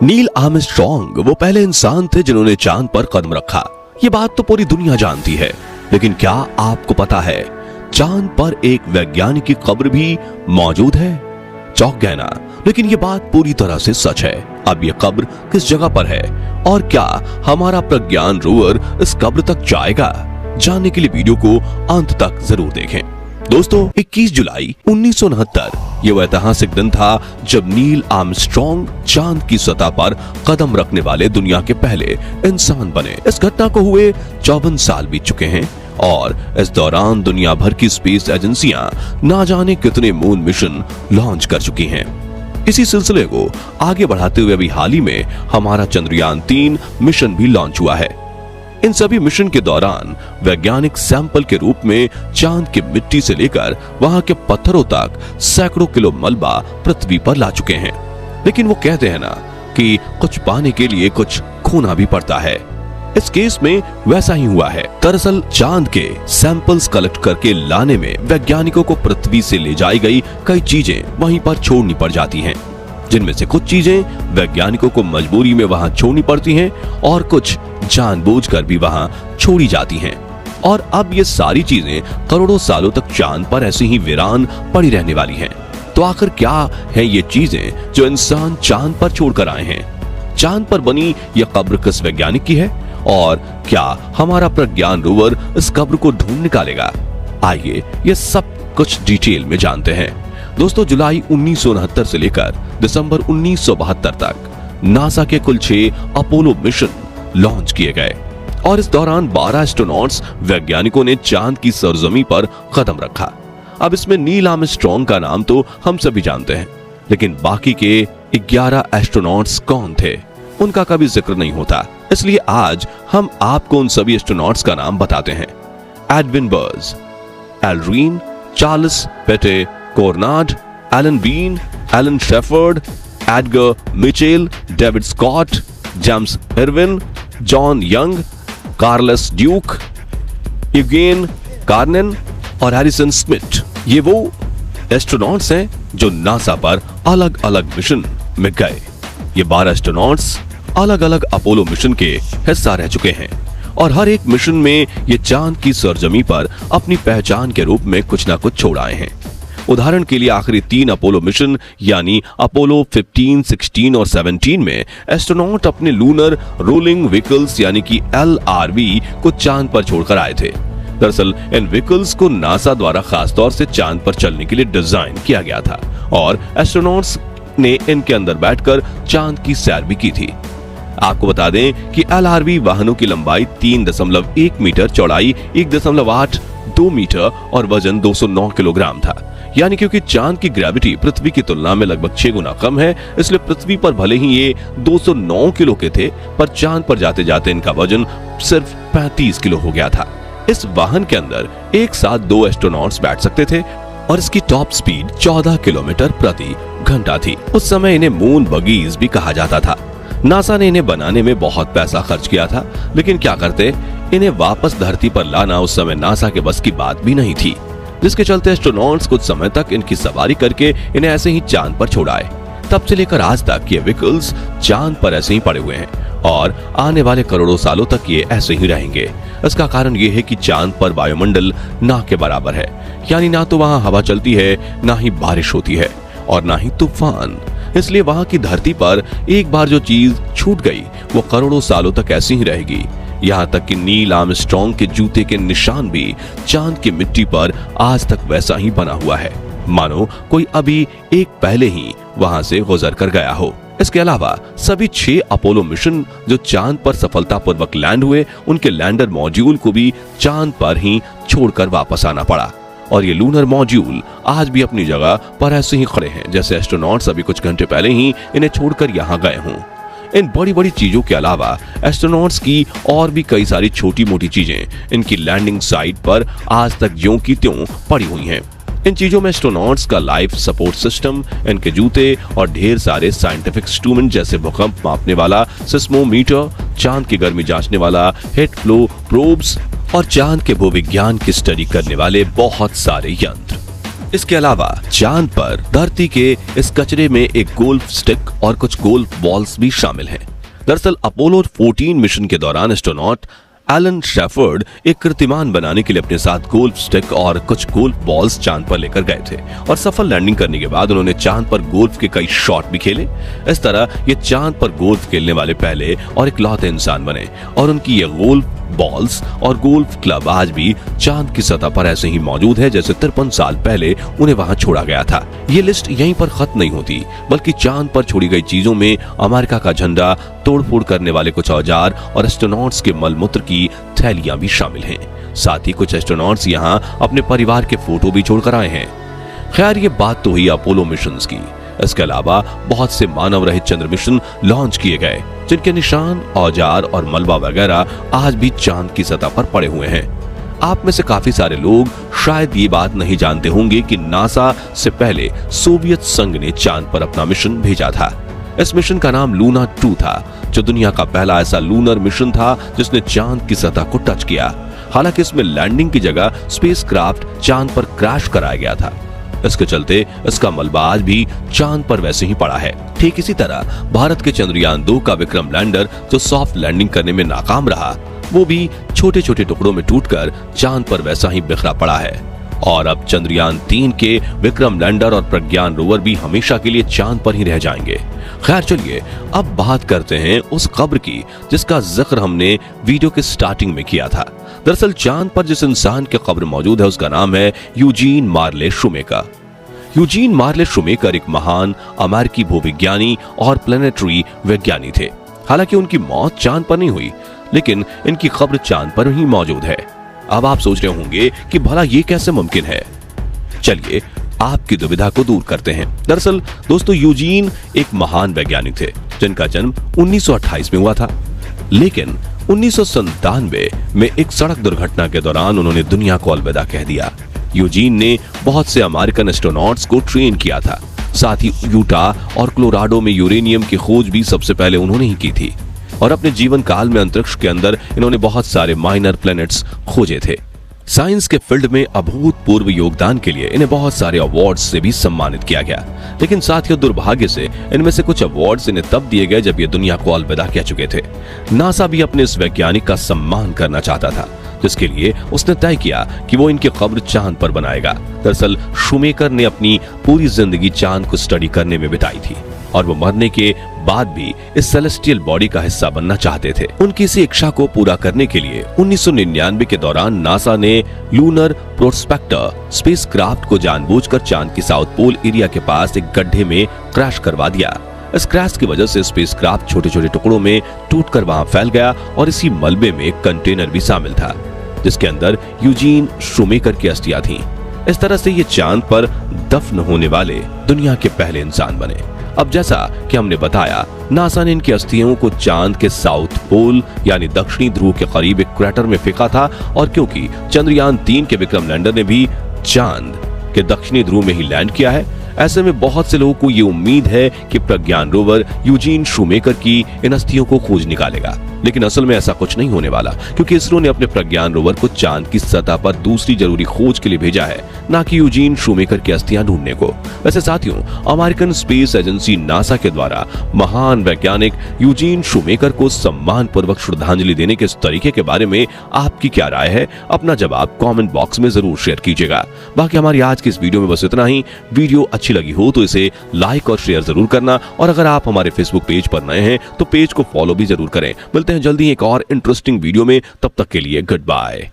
Neil Armstrong वो पहले इंसान थे जिन्होंने चांद पर कदम रखा। ये बात तो पूरी दुनिया जानती है, लेकिन क्या आपको पता है चांद पर एक वैज्ञानिक की कब्र भी मौजूद है? चौंक गए ना? लेकिन ये बात पूरी तरह से सच है। अब ये कब्र किस जगह पर है और क्या हमारा प्रज्ञान रोवर इस कब्र तक जाएगा? जानने के लिए वीडियो को अंत तक जरूर देखें। दोस्तों, 21 जुलाई 1969 ये वह ऐतिहासिक दिन था जब नील आर्मस्ट्रॉन्ग चांद की सतह पर कदम रखने वाले दुनिया के पहले इंसान बने। इस घटना को हुए 54 साल बीत चुके हैं और इस दौरान दुनिया भर की स्पेस एजेंसियां ना जाने कितने मून मिशन लॉन्च कर चुकी हैं। इसी सिलसिले को आगे बढ़ाते हुए अभी हाल ही में हमारा चंद्रयान 3 मिशन भी लॉन्च हुआ है। इन सभी मिशन के दौरान वैज्ञानिक सैंपल के रूप में चांद की मिट्टी से लेकर वहां के पत्थरों तक सैकड़ों किलो मलबा पृथ्वी पर ला चुके हैं। लेकिन वो कहते हैं ना कि कुछ पाने के लिए कुछ खोना भी पड़ता है। इस केस में वैसा ही हुआ है। दरअसल चांद के सैंपल्स कलेक्ट करके लाने में वैज्ञानिकों को पृथ्वी से ले जाई गई कई चीजें वहीं पर छोड़नी पड़ जाती हैं, जिनमें से कुछ चीजें वैज्ञानिकों को मजबूरी में वहां छोड़नी पड़ती हैं और कुछ जानबूझकर भी वहां छोड़ी जाती हैं। और अब ये सारी चीजें करोड़ों सालों तक चांद पर ऐसी ही वीरान पड़ी रहने वाली हैं। तो आखिर क्या है ये चीजें जो इंसान चांद पर छोड़कर आए हैं? चांद पर बनी यह कब्र किस वैज्ञानिक की है और क्या हमारा प्रज्ञान रोवर इस कब्र को ढूंढ निकालेगा? आइए ये सब कुछ डिटेल में जानते हैं। दोस्तों, जुलाई 1969 से लेकर दिसंबर 1972 तक नासा के कुल 6 अपोलो मिशन लॉन्च किए गए और इस दौरान 12 एस्ट्रोनॉट्स वैज्ञानिकों ने चांद की सरजमी पर कदम रखा। अब इसमें नील आर्मस्ट्रॉन्ग का नाम तो हम सभी जानते हैं, लेकिन बाकी के 11 एस्ट्रोनॉट्स कौन थे उनका कभी जिक्र नहीं होता। इसलिए आज हम आपको उन सभी एस्ट्रोनॉट्स का नाम बताते हैं। एडविन बर्ज, Aldrin, Charles Pete Conrad, Alan Bean, Alan Shepard, Edgar Mitchell, David Scott, James Irwin, John Young, Charles Duke, Eugene Cernan और हैरिसन स्मिथ। ये वो एस्ट्रोनॉट्स हैं जो नासा पर अलग अलग मिशन में गए। ये 12 एस्ट्रोनॉट्स अलग अलग अपोलो मिशन के हिस्सा रह चुके हैं और हर एक मिशन में ये चांद की सरजमी पर अपनी पहचान के रूप में कुछ ना कुछ छोड़ आए हैं। उदाहरण के लिए आखिरी 3 अपोलो मिशन यानी अपोलो 15, 16 और 17 में एस्ट्रोनॉट अपने लूनर रोलिंग व्हीकल्स यानी कि LRV को चांद पर छोड़कर आए थे। दरअसल इन व्हीकल्स को नासा द्वारा खासतौर से चांद पर चलने के लिए डिजाइन किया गया था और एस्ट्रोनॉट्स ने इनके अंदर बैठकर चांद की सैर भी की थी। आपको बता दें कि LRV वाहनों की लंबाई 3.1 मीटर, चौड़ाई 1.82 मीटर और वजन 209 किलोग्राम था। यानी क्योंकि चांद की ग्रेविटी पृथ्वी की तुलना में लगभग 6 गुना कम है, इसलिए पृथ्वी पर भले ही ये 209 किलो के थे, पर चांद पर जाते जाते इनका वजन सिर्फ 35 किलो हो गया था। इस वाहन के अंदर एक साथ 2 एस्ट्रोनॉट्स बैठ सकते थे और इसकी टॉप स्पीड 14 किलोमीटर प्रति घंटा थी। उस समय इन्हें मून बगीज भी कहा जाता था। नासा ने इन्हें बनाने में बहुत पैसा खर्च किया था, लेकिन क्या करते, इन्हें वापस धरती पर लाना उस समय नासा के बस की बात भी नहीं थी, जिसके चलते एस्ट्रोनॉट्स कुछ समय तक इनकी सवारी करके इन्हें ऐसे ही चांद पर छोड़ाए। तब से लेकर आज तक ये व्हीकल्स चांद पर ऐसे ही पड़े हुए हैं और आने वाले करोड़ों सालों तक ये ऐसे ही रहेंगे। इसका कारण ये है कि चांद पर वायुमंडल ना के बराबर है, यानी ना तो वहां हवा चलती है, ना ही बारिश होती है और ना ही तूफान। इसलिए वहां की धरती पर एक बार जो चीज छूट गई वो करोड़ों सालों तक ऐसी ही रहेगी। यहाँ तक कि नील आर्मस्ट्रॉन्ग के जूते के निशान भी चांद की मिट्टी पर आज तक वैसा ही बना हुआ है, मानो कोई अभी एक पहले ही वहां से गुजर कर गया हो। इसके अलावा सभी 6 अपोलो मिशन जो चांद पर सफलतापूर्वक लैंड हुए, उनके लैंडर मॉड्यूल को भी चांद पर ही छोड़कर वापस आना पड़ा और ये लूनर मॉड्यूल आज भी अपनी जगह पर ऐसे ही खड़े हैं जैसे एस्ट्रोनॉट्स अभी कुछ घंटे पहले ही इन्हें छोड़कर यहाँ गए हों। इन बड़ी बड़ी चीजों के अलावा एस्ट्रोनॉट्स की और भी कई सारी छोटी मोटी चीजें इनकी लैंडिंग साइट पर आज तक ज्यों की त्यों पड़ी हुई हैं। इन चीजों में एस्ट्रोनॉट्स का लाइफ सपोर्ट सिस्टम, इनके जूते और ढेर सारे साइंटिफिक इंस्ट्रूमेंट जैसे भूकंप मापने वाला सिस्मोमीटर, चांद की गर्मी जांचने वाला हीट फ्लो प्रोब्स और चांद के भूविज्ञान की स्टडी करने वाले बहुत सारे यंत्र। इसके अलावा चांद पर धरती के इस कचरे में एक गोल्फ स्टिक और कुछ गोल्फ बॉल्स भी शामिल हैं। दरअसल अपोलो 14 मिशन के दौरान एस्ट्रोनॉट एलन शेफर्ड एक कीर्तिमान बनाने के लिए अपने साथ गोल्फ स्टिक और कुछ गोल्फ बॉल्स चांद पर लेकर गए थे और सफल लैंडिंग करने के बाद उन्होंने चांद पर गोल्फ के कई शॉट भी खेले। इस तरह ये चांद पर गोल्फ खेलने वाले पहले और इकलौते इंसान बने और उनकी ये गोल्फ बॉल्स और गोल्फ क्लब आज भी चांद की सतह पर ऐसे ही मौजूद है जैसे 53 साल पहले उन्हें वहां छोड़ा गया था। ये लिस्ट यहीं पर खत्म नहीं होती, बल्कि चांद पर छोड़ी गई चीजों में अमेरिका का झंडा, तोड़फोड़ करने वाले कुछ औजार और एस्ट्रोनॉट्स के मलमूत्र की थैलियां भी शामिल हैं। साथ ही कुछ एस्ट्रोनॉट्स यहाँ अपने परिवार के फोटो भी छोड़कर आए हैं। खैर, ये बात तो हुई अपोलो मिशंस की। इसके अलावा बहुत से मानव रहित चंद्र मिशन लॉन्च किए गए जिनके निशान, औजार और मलबा वगैरह आज भी चांद की सतह पर पड़े हुए हैं। आप में से काफी सारे लोग शायद ये बात नहीं जानते होंगे कि नासा से पहले सोवियत संघ ने चांद पर अपना मिशन भेजा था। इस मिशन का नाम लूना 2 था, जो दुनिया का पहला ऐसा लूनर मिशन था जिसने चांद की सतह को टच किया। हालांकि इसमें लैंडिंग की जगह स्पेसक्राफ्ट चांद पर क्रैश कराया गया था। इसके चलते इसका मलबा आज भी चांद पर वैसे ही पड़ा है। ठीक इसी तरह भारत के चंद्रयान 2 का विक्रम लैंडर जो सॉफ्ट लैंडिंग करने में नाकाम रहा, वो भी छोटे छोटे टुकड़ों में टूटकर चांद पर वैसा ही बिखरा पड़ा है। और अब चंद्रयान 3 के विक्रम लैंडर और प्रज्ञान रोवर भी हमेशा के लिए चांद पर ही रह जाएंगे। खैर, चलिए अब बात करते हैं उस कब्र की जिसका जिक्र हमने वीडियो के स्टार्टिंग में किया था। दरअसल चांद पर जिस इंसान की कब्र मौजूद है उसका नाम है यूजीन मार्ले शूमेकर। यूजीन मार्ले शूमेकर एक महान अमेरिकी भूविज्ञानी और प्लेनेटरी वैज्ञानिक थे। हालांकि उनकी मौत चांद पर नहीं हुई, लेकिन इनकी कब्र चांद पर ही मौजूद है। अब आप सोच रहे होंगे कि भला ये कैसे मुमकिन है। चलिए आपकी दुविधा को दूर करते हैं। दरअसल दोस्तों, यूजीन एक महान वैज्ञानिक थे जिनका जन्म 1928 में हुआ था, लेकिन 1997 में एक सड़क दुर्घटना के दौरान उन्होंने दुनिया को अलविदा कह दिया। यूजीन ने बहुत से अमेरिकन एस्ट्रोनॉट्स को ट्रेन किया था। साथ ही यूटा और कोलोराडो में यूरेनियम की खोज भी सबसे पहले उन्होंने ही की थी और अपने जीवन काल में अंतरिक्ष के अंदर इन्होंने बहुत सारे माइनर प्लैनेट्स खोजे थे। साइंस के फील्ड में अभूतपूर्व योगदान के लिए इन्हें बहुत सारे अवार्ड्स से भी सम्मानित किया गया, लेकिन साथ ही दुर्भाग्य से इनमें से कुछ अवार्ड्स इन्हें तब दिए गए जब ये दुनिया को अलविदा कह चुके थे। नासा भी अपने इस वैज्ञानिक का सम्मान करना चाहता था, जिसके लिए उसने तय किया कि वो इनकी कब्र चांद पर बनाएगा। दरअसल शूमेकर ने अपनी पूरी जिंदगी चांद को स्टडी करने में बिताई थी और वो मरने के बाद भी इस सेलेस्टियल बॉडी का हिस्सा बनना चाहते थे। उनकी इसी इच्छा को पूरा करने के लिए 1999 के दौरान नासा ने लूनर प्रोस्पेक्टर स्पेसक्राफ्ट को जानबूझकर चांद की साउथ पोल एरिया के पास एक गड्ढे में क्रैश करवा दिया। इस क्रैश की वजह से स्पेसक्राफ्ट छोटे छोटे टुकड़ों में टूटकर वहां फैल गया और इसी मलबे में एक कंटेनर भी शामिल था जिसके अंदर यूजीन शूमेकर की अस्थियां थीं। इस तरह से ये चांद पर दफन होने वाले दुनिया के पहले इंसान बने। अब जैसा कि हमने बताया, नासा ने इनकी अस्थियों को चांद के साउथ पोल यानी दक्षिणी ध्रुव के करीब एक क्रैटर में फेंका था और क्योंकि चंद्रयान 3 के विक्रम लैंडर ने भी चांद के दक्षिणी ध्रुव में ही लैंड किया है, ऐसे में बहुत से लोगों को ये उम्मीद है कि प्रज्ञान रोवर यूजीन शूमेकर की इन अस्थियों को खोज निकालेगा। लेकिन असल में ऐसा कुछ नहीं होने वाला, क्योंकि इसरो ने अपने प्रज्ञान रोवर को चांद की सतह पर दूसरी जरूरी खोज के लिए भेजा है, ना कि यूजीन शूमेकर की अस्थियां ढूंढने को। वैसे साथियों, अमेरिकन स्पेस एजेंसी नासा के द्वारा महान वैज्ञानिक यूजीन शूमेकर को सम्मान पूर्वक श्रद्धांजलि देने के इस तरीके के बारे में आपकी क्या राय है? अपना जवाब कमेंट बॉक्स में जरूर शेयर कीजिएगा। बाकी हमारी आज की इस वीडियो में बस इतना ही। वीडियो अच्छी लगी हो तो इसे लाइक और शेयर जरूर करना, और अगर आप हमारे फेसबुक पेज पर नए हैं तो पेज को फॉलो भी जरूर करें। मिलते हैं जल्दी एक और इंटरेस्टिंग वीडियो में, तब तक के लिए गुड बाय।